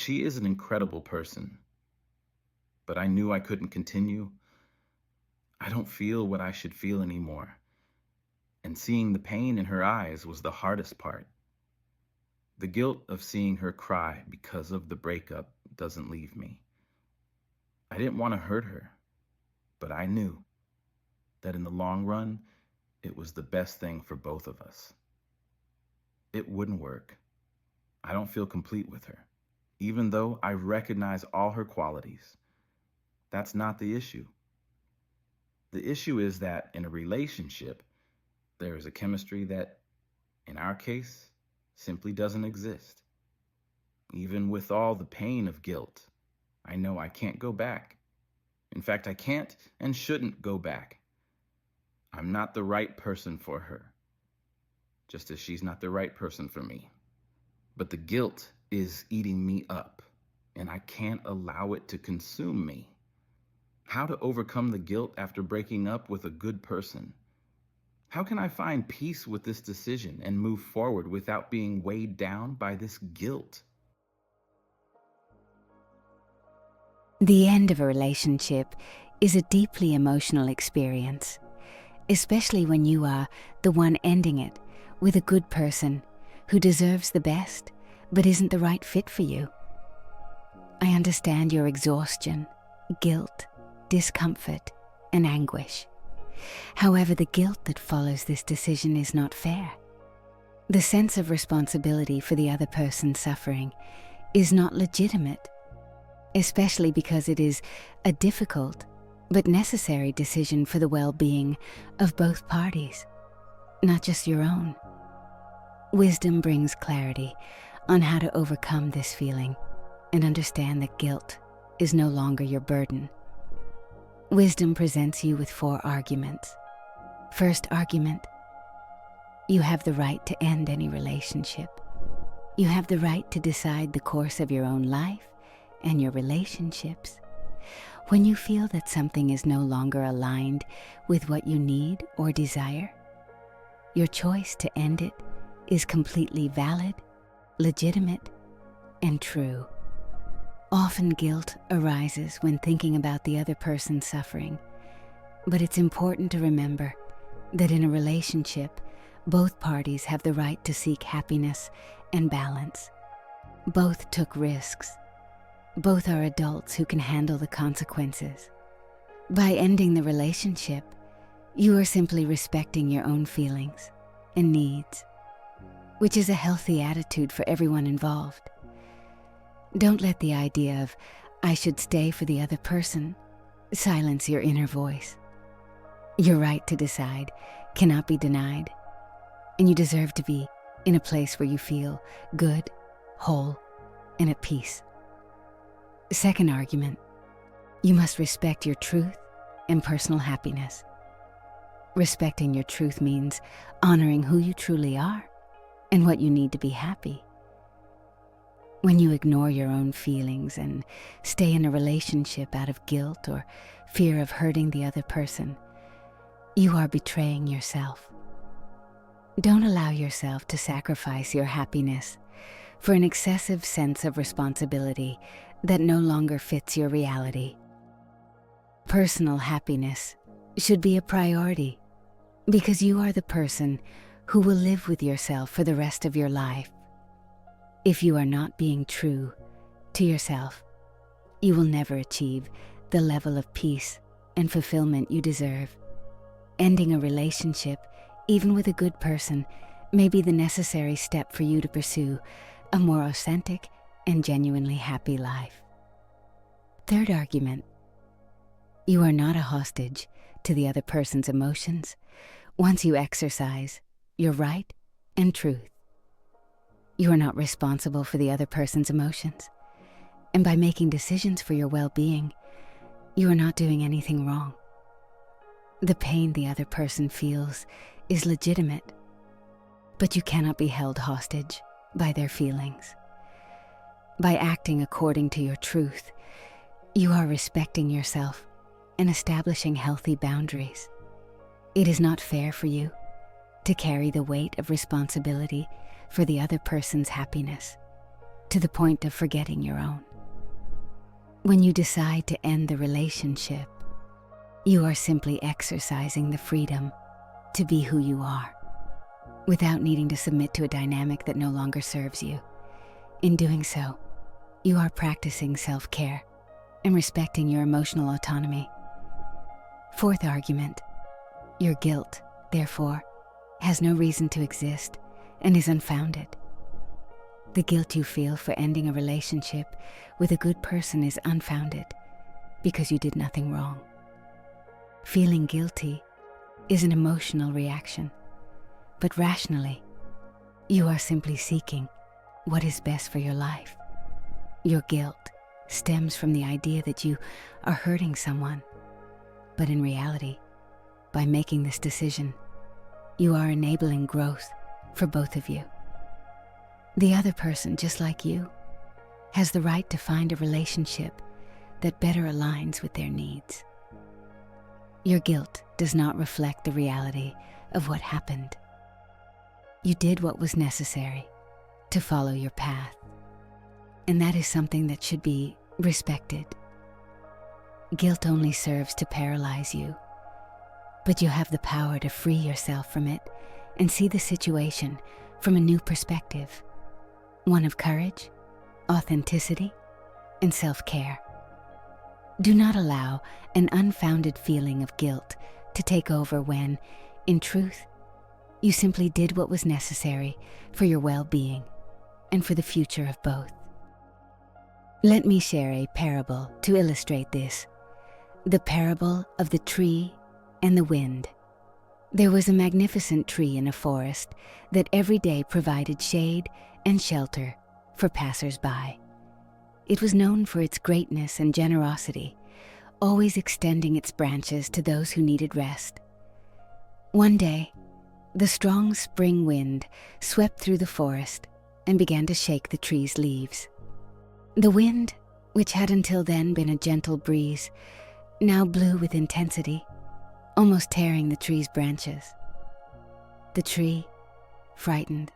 She is an incredible person, but I knew I couldn't continue. I don't feel what I should feel anymore. And seeing the pain in her eyes was the hardest part. The guilt of seeing her cry because of the breakup doesn't leave me. I didn't want to hurt her, but I knew that in the long run, it was the best thing for both of us. It wouldn't work. I don't feel complete with her, even though I recognize all her qualities. That's not the issue. The issue is that in a relationship, there is a chemistry that, in our case, simply doesn't exist. Even with all the pain of guilt, I know I can't go back. In fact, I can't and shouldn't go back. I'm not the right person for her, just as she's not the right person for me. But the guilt is eating me up, and I can't allow it to consume me. How to overcome the guilt after breaking up with a good person? How can I find peace with this decision and move forward without being weighed down by this guilt? The end of a relationship is a deeply emotional experience, especially when you are the one ending it with a good person who deserves the best but isn't the right fit for you. I understand your exhaustion, guilt, discomfort, and anguish. However, the guilt that follows this decision is not fair. The sense of responsibility for the other person's suffering is not legitimate, especially because it is a difficult but necessary decision for the well-being of both parties, not just your own. Wisdom brings clarity on how to overcome this feeling and understand that guilt is no longer your burden. Wisdom presents you with 4 arguments. First argument: you have the right to end any relationship. You have the right to decide the course of your own life and your relationships. When you feel that something is no longer aligned with what you need or desire, your choice to end it is completely valid, legitimate, and true. Often guilt arises when thinking about the other person's suffering, but it's important to remember that in a relationship, both parties have the right to seek happiness and balance. Both took risks. Both are adults who can handle the consequences. By ending the relationship, you are simply respecting your own feelings and needs, which is a healthy attitude for everyone involved. Don't let the idea of, "I should stay for the other person," silence your inner voice. Your right to decide cannot be denied, and you deserve to be in a place where you feel good, whole, and at peace. Second argument: you must respect your truth and personal happiness. Respecting your truth means honoring who you truly are and what you need to be happy. When you ignore your own feelings and stay in a relationship out of guilt or fear of hurting the other person, you are betraying yourself. Don't allow yourself to sacrifice your happiness for an excessive sense of responsibility that no longer fits your reality. Personal happiness should be a priority because you are the person who will live with yourself for the rest of your life. If you are not being true to yourself, you will never achieve the level of peace and fulfillment you deserve. Ending a relationship, even with a good person, may be the necessary step for you to pursue a more authentic and genuinely happy life. Third argument: you are not a hostage to the other person's emotions once you exercise your right and truth. You are not responsible for the other person's emotions, and by making decisions for your well-being, you are not doing anything wrong. The pain the other person feels is legitimate, but you cannot be held hostage by their feelings. By acting according to your truth, you are respecting yourself and establishing healthy boundaries. It is not fair for you to carry the weight of responsibility for the other person's happiness. to the point of forgetting your own. When you decide to end the relationship, you are simply exercising the freedom to be who you are, without needing to submit to a dynamic that no longer serves you. In doing so, you are practicing self-care and respecting your emotional autonomy. Fourth argument, your guilt, therefore, has no reason to exist and is unfounded. The guilt you feel for ending a relationship with a good person is unfounded because you did nothing wrong. Feeling guilty is an emotional reaction, but rationally, you are simply seeking what is best for your life. Your guilt stems from the idea that you are hurting someone, but in reality, by making this decision, you are enabling growth for both of you. The other person, just like you, has the right to find a relationship that better aligns with their needs. Your guilt does not reflect the reality of what happened. You did what was necessary to follow your path, and that is something that should be respected. Guilt only serves to paralyze you, but you have the power to free yourself from it and see the situation from a new perspective, one of courage, authenticity, and self-care. Do not allow an unfounded feeling of guilt to take over when, in truth, you simply did what was necessary for your well-being and for the future of both. Let me share a parable to illustrate this. The parable of the tree and the wind. There was a magnificent tree in a forest that every day provided shade and shelter for passers-by. It was known for its greatness and generosity, always extending its branches to those who needed rest. One day, the strong spring wind swept through the forest and began to shake the tree's leaves. The wind, which had until then been a gentle breeze, now blew with intensity, almost tearing the tree's branches. The tree, frightened,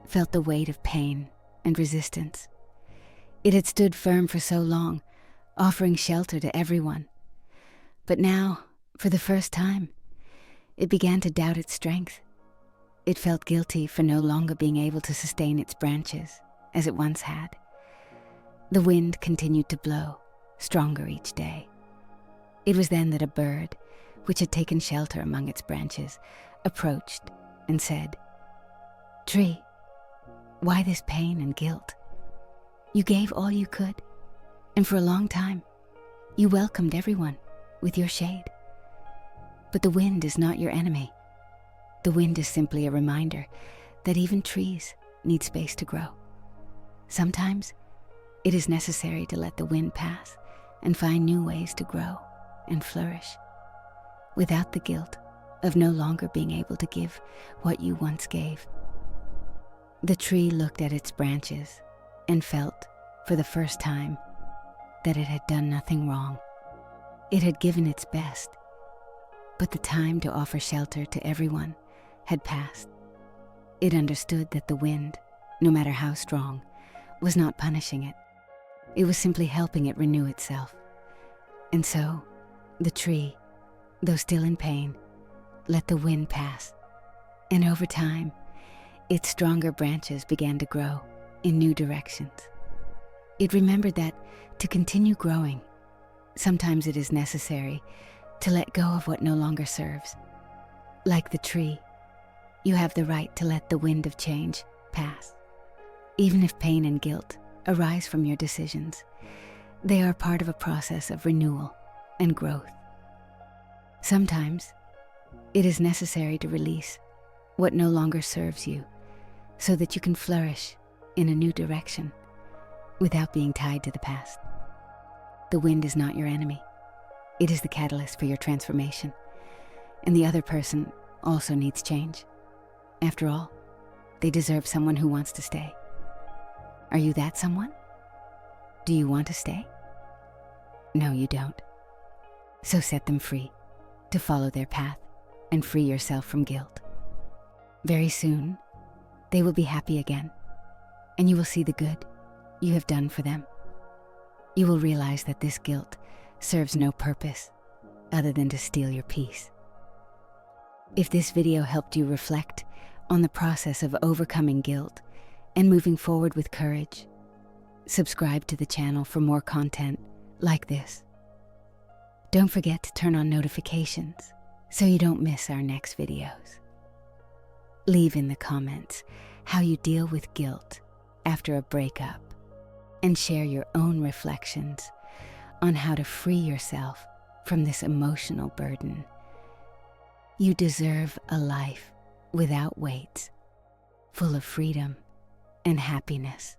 felt the weight of pain and resistance. It had stood firm for so long, offering shelter to everyone. But now, for the first time, it began to doubt its strength. It felt guilty for no longer being able to sustain its branches as it once had. The wind continued to blow, stronger each day. It was then that a bird, which had taken shelter among its branches, approached and said, "Tree, why this pain and guilt? You gave all you could, and for a long time, you welcomed everyone with your shade. But the wind is not your enemy. The wind is simply a reminder that even trees need space to grow. Sometimes, it is necessary to let the wind pass and find new ways to grow and flourish, without the guilt of no longer being able to give what you once gave." The tree looked at its branches and felt, for the first time, that it had done nothing wrong. It had given its best, but the time to offer shelter to everyone had passed. It understood that the wind, no matter how strong, was not punishing it. It was simply helping it renew itself. And so, the tree, though still in pain, let the wind pass, and over time, its stronger branches began to grow in new directions. It remembered that to continue growing, sometimes it is necessary to let go of what no longer serves. Like the tree, you have the right to let the wind of change pass. Even if pain and guilt arise from your decisions, they are part of a process of renewal and growth. Sometimes, it is necessary to release what no longer serves you so that you can flourish in a new direction without being tied to the past. The wind is not your enemy. It is the catalyst for your transformation. And the other person also needs change. After all, they deserve someone who wants to stay. Are you that someone? Do you want to stay? No, you don't. So set them free to follow their path and free yourself from guilt. Very soon, they will be happy again, and you will see the good you have done for them. You will realize that this guilt serves no purpose other than to steal your peace. If this video helped you reflect on the process of overcoming guilt and moving forward with courage, subscribe to the channel for more content like this. Don't forget to turn on notifications so you don't miss our next videos. Leave in the comments how you deal with guilt after a breakup and share your own reflections on how to free yourself from this emotional burden. You deserve a life without weights, full of freedom and happiness.